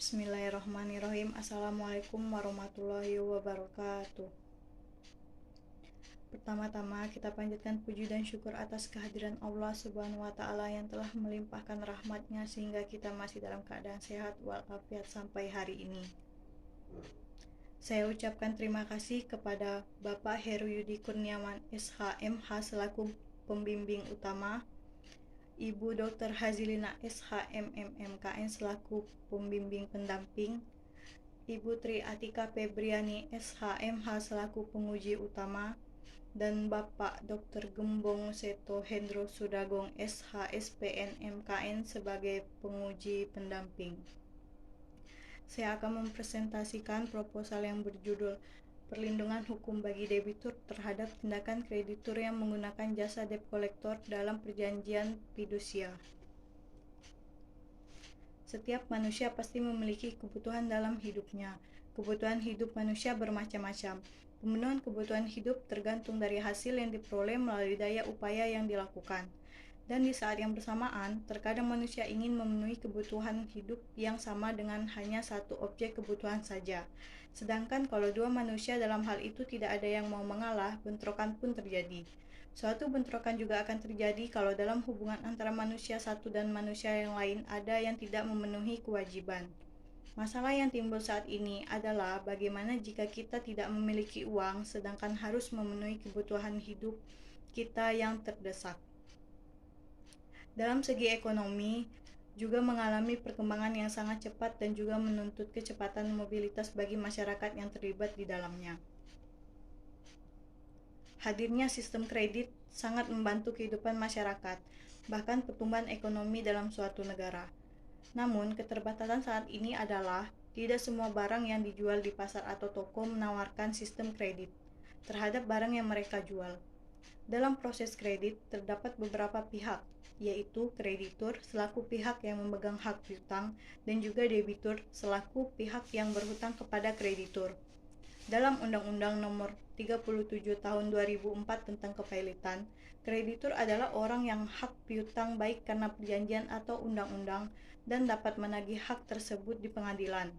Bismillahirrahmanirrahim. Assalamualaikum warahmatullahi wabarakatuh. Pertama-tama kita panjatkan puji dan syukur atas kehadiran Allah Subhanahu wa Ta'ala yang telah melimpahkan rahmatnya sehingga kita masih dalam keadaan sehat walafiat sampai hari ini. Saya ucapkan terima kasih kepada Bapak Heru Yudi Kurniawan SHMH selaku pembimbing utama, Ibu Dr. Hazilina SHMMMKN selaku pembimbing pendamping, Ibu Tri Atika Febriani SHMH selaku penguji utama, dan Bapak Dr. Gembong Seto Hendro Sudagong SHSPN MKN sebagai penguji pendamping. Saya akan mempresentasikan proposal yang berjudul Perlindungan Hukum bagi Debitur terhadap tindakan kreditur yang menggunakan jasa debt collector dalam perjanjian fidusia. Setiap manusia pasti memiliki kebutuhan dalam hidupnya. Kebutuhan hidup manusia bermacam-macam. Pemenuhan kebutuhan hidup tergantung dari hasil yang diperoleh melalui daya upaya yang dilakukan. Dan di saat yang bersamaan, terkadang manusia ingin memenuhi kebutuhan hidup yang sama dengan hanya satu objek kebutuhan saja. Sedangkan kalau dua manusia dalam hal itu tidak ada yang mau mengalah, bentrokan pun terjadi. Suatu bentrokan juga akan terjadi kalau dalam hubungan antara manusia satu dan manusia yang lain ada yang tidak memenuhi kewajiban. Masalah yang timbul saat ini adalah bagaimana jika kita tidak memiliki uang sedangkan harus memenuhi kebutuhan hidup kita yang terdesak. Dalam segi ekonomi, juga mengalami perkembangan yang sangat cepat dan juga menuntut kecepatan mobilitas bagi masyarakat yang terlibat di dalamnya. Hadirnya sistem kredit sangat membantu kehidupan masyarakat, bahkan pertumbuhan ekonomi dalam suatu negara. Namun, keterbatasan saat ini adalah tidak semua barang yang dijual di pasar atau toko menawarkan sistem kredit terhadap barang yang mereka jual. Dalam proses kredit, terdapat beberapa pihak, yaitu kreditur selaku pihak yang memegang hak piutang dan juga debitur selaku pihak yang berhutang kepada kreditur. Dalam Undang-Undang Nomor 37 Tahun 2004 tentang kepailitan, kreditur adalah orang yang hak piutang baik karena perjanjian atau undang-undang dan dapat menagih hak tersebut di pengadilan.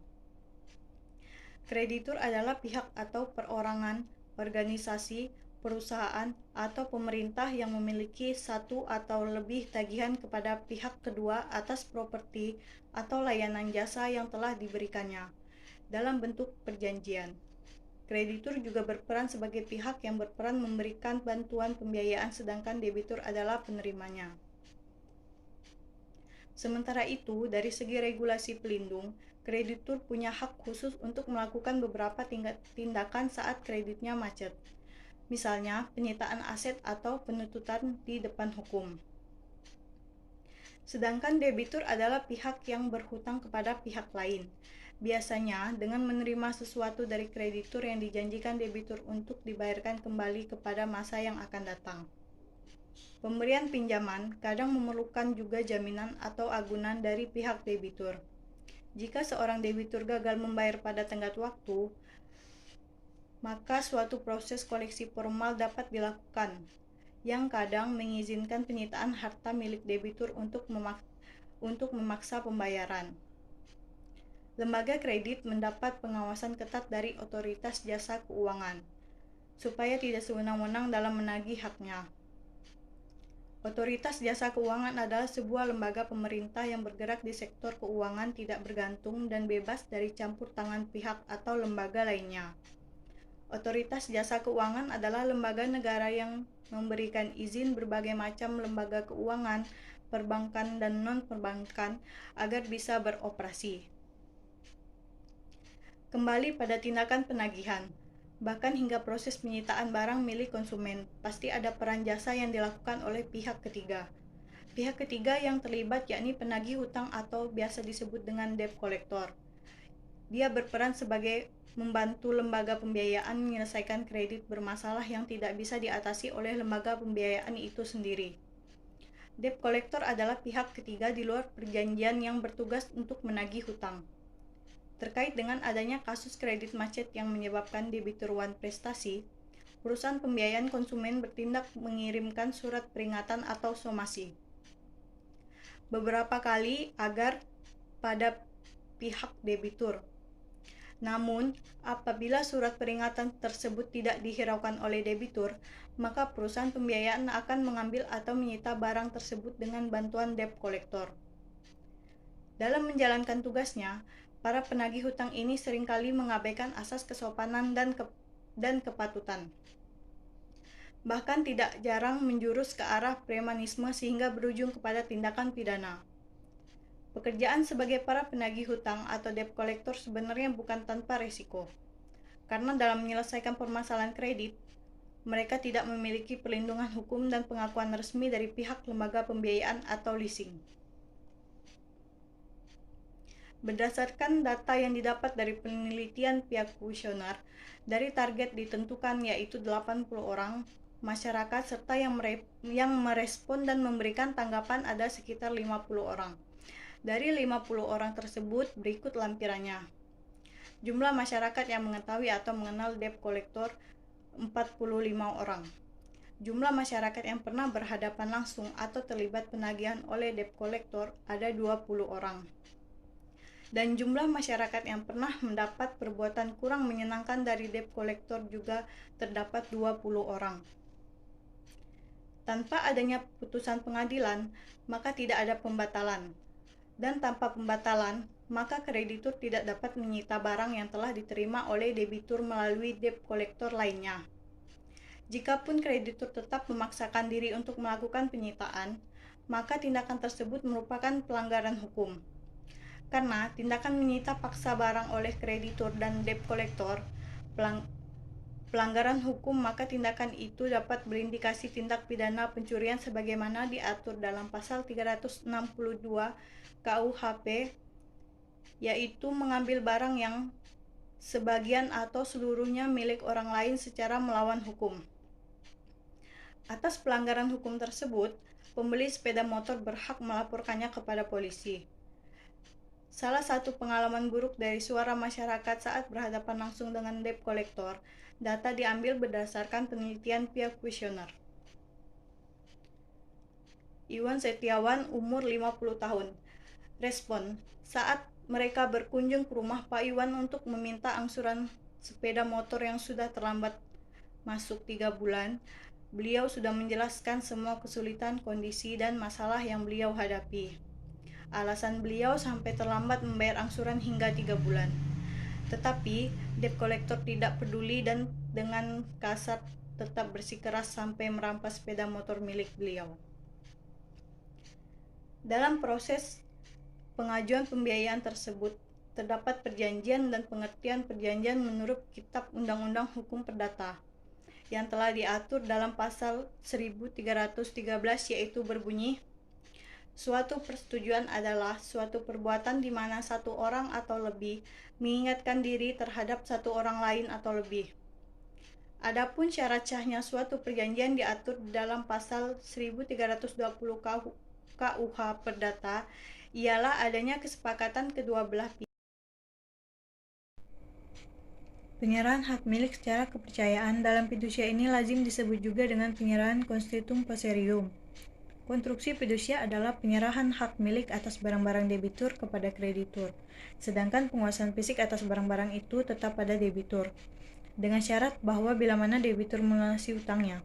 Kreditur adalah pihak atau perorangan, organisasi, perusahaan, atau pemerintah yang memiliki satu atau lebih tagihan kepada pihak kedua atas properti atau layanan jasa yang telah diberikannya dalam bentuk perjanjian. Kreditur juga berperan sebagai pihak yang berperan memberikan bantuan pembiayaan sedangkan debitur adalah penerimanya. Sementara itu, dari segi regulasi pelindung, kreditur punya hak khusus untuk melakukan beberapa tindakan saat kreditnya macet. Misalnya, penyitaan aset atau penuntutan di depan hukum. Sedangkan debitur adalah pihak yang berhutang kepada pihak lain. Biasanya, dengan menerima sesuatu dari kreditur yang dijanjikan debitur untuk dibayarkan kembali kepada masa yang akan datang. Pemberian pinjaman kadang memerlukan juga jaminan atau agunan dari pihak debitur. Jika seorang debitur gagal membayar pada tenggat waktu, maka suatu proses koleksi formal dapat dilakukan, yang kadang mengizinkan penyitaan harta milik debitur untuk memaksa pembayaran. Lembaga kredit mendapat pengawasan ketat dari otoritas jasa keuangan, supaya tidak sewenang-wenang dalam menagih haknya. Otoritas Jasa Keuangan adalah sebuah lembaga pemerintah yang bergerak di sektor keuangan tidak bergantung dan bebas dari campur tangan pihak atau lembaga lainnya. Otoritas Jasa Keuangan adalah lembaga negara yang memberikan izin berbagai macam lembaga keuangan, perbankan dan non-perbankan agar bisa beroperasi. Kembali pada tindakan penagihan, bahkan hingga proses penyitaan barang milik konsumen, pasti ada peran jasa yang dilakukan oleh pihak ketiga. Pihak ketiga yang terlibat yakni penagih hutang atau biasa disebut dengan debt collector. Dia berperan sebagai membantu lembaga pembiayaan menyelesaikan kredit bermasalah yang tidak bisa diatasi oleh lembaga pembiayaan itu sendiri. Debt collector adalah pihak ketiga di luar perjanjian yang bertugas untuk menagih hutang. Terkait dengan adanya kasus kredit macet yang menyebabkan debitur wan prestasi, perusahaan pembiayaan konsumen bertindak mengirimkan surat peringatan atau somasi beberapa kali agar pada pihak debitur. Namun, apabila surat peringatan tersebut tidak dihiraukan oleh debitur, maka perusahaan pembiayaan akan mengambil atau menyita barang tersebut dengan bantuan debt collector. Dalam menjalankan tugasnya, para penagih hutang ini seringkali mengabaikan asas kesopanan dan kepatutan. Bahkan tidak jarang menjurus ke arah premanisme sehingga berujung kepada tindakan pidana. Pekerjaan sebagai para penagih hutang atau debt collector sebenarnya bukan tanpa risiko. Karena dalam menyelesaikan permasalahan kredit, mereka tidak memiliki perlindungan hukum dan pengakuan resmi dari pihak lembaga pembiayaan atau leasing. Berdasarkan data yang didapat dari penelitian pihak kuesioner, dari target ditentukan yaitu 80 orang, masyarakat serta yang merespon dan memberikan tanggapan ada sekitar 50 orang. Dari 50 orang tersebut, berikut lampirannya. Jumlah masyarakat yang mengetahui atau mengenal debt collector 45 orang. Jumlah masyarakat yang pernah berhadapan langsung atau terlibat penagihan oleh debt collector ada 20 orang. Dan jumlah masyarakat yang pernah mendapat perbuatan kurang menyenangkan dari debt collector juga terdapat 20 orang. Tanpa adanya putusan pengadilan, maka tidak ada pembatalan. Dan tanpa pembatalan, maka kreditur tidak dapat menyita barang yang telah diterima oleh debitur melalui debt collector lainnya. Jikapun kreditur tetap memaksakan diri untuk melakukan penyitaan, maka tindakan tersebut merupakan pelanggaran hukum. Karena tindakan menyita paksa barang oleh kreditur dan debt collector pelanggaran hukum, maka tindakan itu dapat berindikasi tindak pidana pencurian sebagaimana diatur dalam pasal 362 KUHP, yaitu mengambil barang yang sebagian atau seluruhnya milik orang lain secara melawan hukum. Atas pelanggaran hukum tersebut, pembeli sepeda motor berhak melaporkannya kepada polisi. Salah satu pengalaman buruk dari suara masyarakat saat berhadapan langsung dengan debt collector, data diambil berdasarkan penelitian pihak kuesioner. Iwan Setiawan, umur 50 tahun. Respon, saat mereka berkunjung ke rumah Pak Iwan untuk meminta angsuran sepeda motor yang sudah terlambat masuk 3 bulan, beliau sudah menjelaskan semua kesulitan, kondisi, dan masalah yang beliau hadapi. Alasan beliau sampai terlambat membayar angsuran hingga 3 bulan. Tetapi, debt collector tidak peduli dan dengan kasar tetap bersikeras sampai merampas sepeda motor milik beliau. Dalam proses pengajuan pembiayaan tersebut, terdapat perjanjian dan pengertian perjanjian menurut Kitab Undang-Undang Hukum Perdata yang telah diatur dalam pasal 1313, yaitu berbunyi, suatu persetujuan adalah suatu perbuatan di mana satu orang atau lebih mengingatkan diri terhadap satu orang lain atau lebih. Adapun syarat sahnya suatu perjanjian diatur dalam pasal 1320 KUH Perdata, ialah adanya kesepakatan kedua belah pihak. Penyerahan hak milik secara kepercayaan dalam fidusia ini lazim disebut juga dengan penyerahan constitutum posserium. Konstruksi fidusia adalah penyerahan hak milik atas barang-barang debitur kepada kreditur, sedangkan penguasaan fisik atas barang-barang itu tetap pada debitur, dengan syarat bahwa bila mana debitur melunasi utangnya,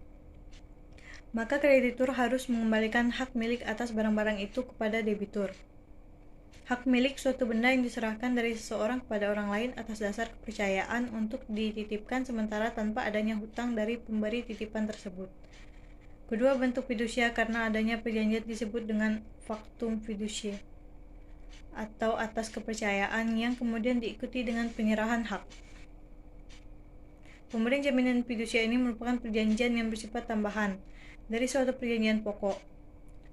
maka kreditur harus mengembalikan hak milik atas barang-barang itu kepada debitur. Hak milik suatu benda yang diserahkan dari seseorang kepada orang lain atas dasar kepercayaan untuk dititipkan sementara tanpa adanya hutang dari pemberi titipan tersebut. Kedua bentuk fidusia karena adanya perjanjian disebut dengan factum fiducie atau atas kepercayaan yang kemudian diikuti dengan penyerahan hak. Pemberian jaminan fidusia ini merupakan perjanjian yang bersifat tambahan dari suatu perjanjian pokok.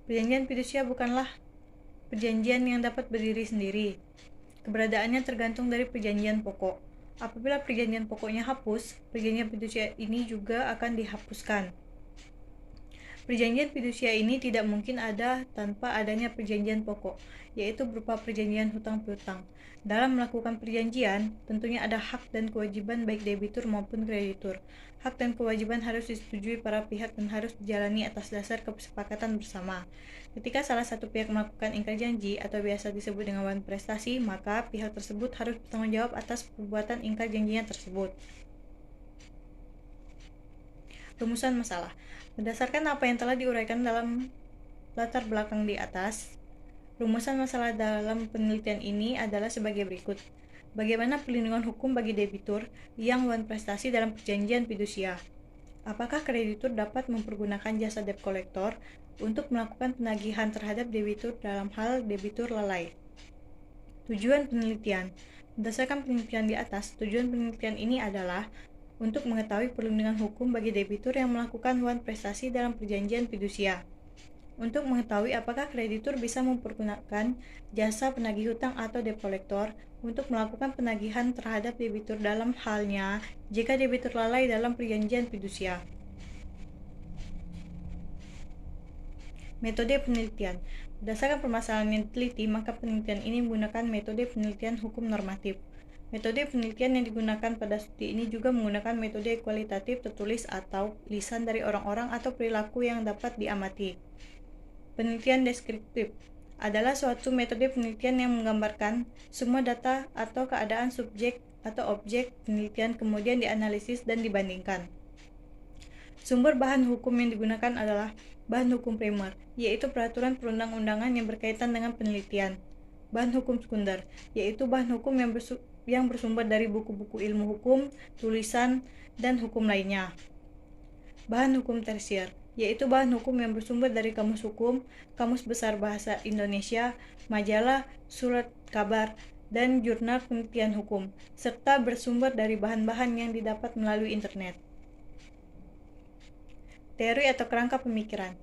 Perjanjian fidusia bukanlah perjanjian yang dapat berdiri sendiri. Keberadaannya tergantung dari perjanjian pokok. Apabila perjanjian pokoknya hapus, perjanjian fidusia ini juga akan dihapuskan. Perjanjian fidusia ini tidak mungkin ada tanpa adanya perjanjian pokok, yaitu berupa perjanjian hutang piutang. Dalam melakukan perjanjian, tentunya ada hak dan kewajiban baik debitur maupun kreditur. Hak dan kewajiban harus disetujui para pihak dan harus dijalani atas dasar kesepakatan bersama. Ketika salah satu pihak melakukan ingkar janji atau biasa disebut dengan wan prestasi, maka pihak tersebut harus bertanggung jawab atas perbuatan ingkar janjinya tersebut. Rumusan masalah. Berdasarkan apa yang telah diuraikan dalam latar belakang di atas, rumusan masalah dalam penelitian ini adalah sebagai berikut. Bagaimana perlindungan hukum bagi debitur yang wan prestasi dalam perjanjian fidusia? Apakah kreditur dapat mempergunakan jasa debt collector untuk melakukan penagihan terhadap debitur dalam hal debitur lalai? Tujuan penelitian. Berdasarkan penelitian di atas, tujuan penelitian ini adalah untuk mengetahui perlindungan hukum bagi debitur yang melakukan wan prestasi dalam perjanjian fidusia. Untuk mengetahui apakah kreditur bisa mempergunakan jasa penagih hutang atau debt collector untuk melakukan penagihan terhadap debitur dalam halnya jika debitur lalai dalam perjanjian fidusia. Metode penelitian. Berdasarkan permasalahan yang diteliti, maka penelitian ini menggunakan metode penelitian hukum normatif. Metode penelitian yang digunakan pada studi ini juga menggunakan metode kualitatif tertulis atau lisan dari orang-orang atau perilaku yang dapat diamati. Penelitian deskriptif adalah suatu metode penelitian yang menggambarkan semua data atau keadaan subjek atau objek penelitian kemudian dianalisis dan dibandingkan. Sumber bahan hukum yang digunakan adalah bahan hukum primer, yaitu peraturan perundang-undangan yang berkaitan dengan penelitian. Bahan hukum sekunder, yaitu bahan hukum yang bersumber dari buku-buku ilmu hukum, tulisan, dan hukum lainnya. Bahan hukum tersier, yaitu bahan hukum yang bersumber dari kamus hukum, kamus besar bahasa Indonesia, majalah, surat kabar, dan jurnal penelitian hukum, serta bersumber dari bahan-bahan yang didapat melalui internet. Teori atau kerangka pemikiran.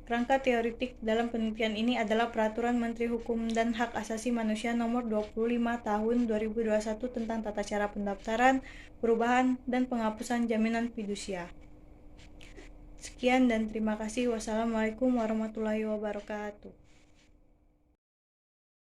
Kerangka teoritik dalam penelitian ini adalah Peraturan Menteri Hukum dan Hak Asasi Manusia Nomor 25 Tahun 2021 tentang tata cara pendaftaran, perubahan, dan penghapusan jaminan fidusia. Sekian dan terima kasih. Wassalamualaikum warahmatullahi wabarakatuh.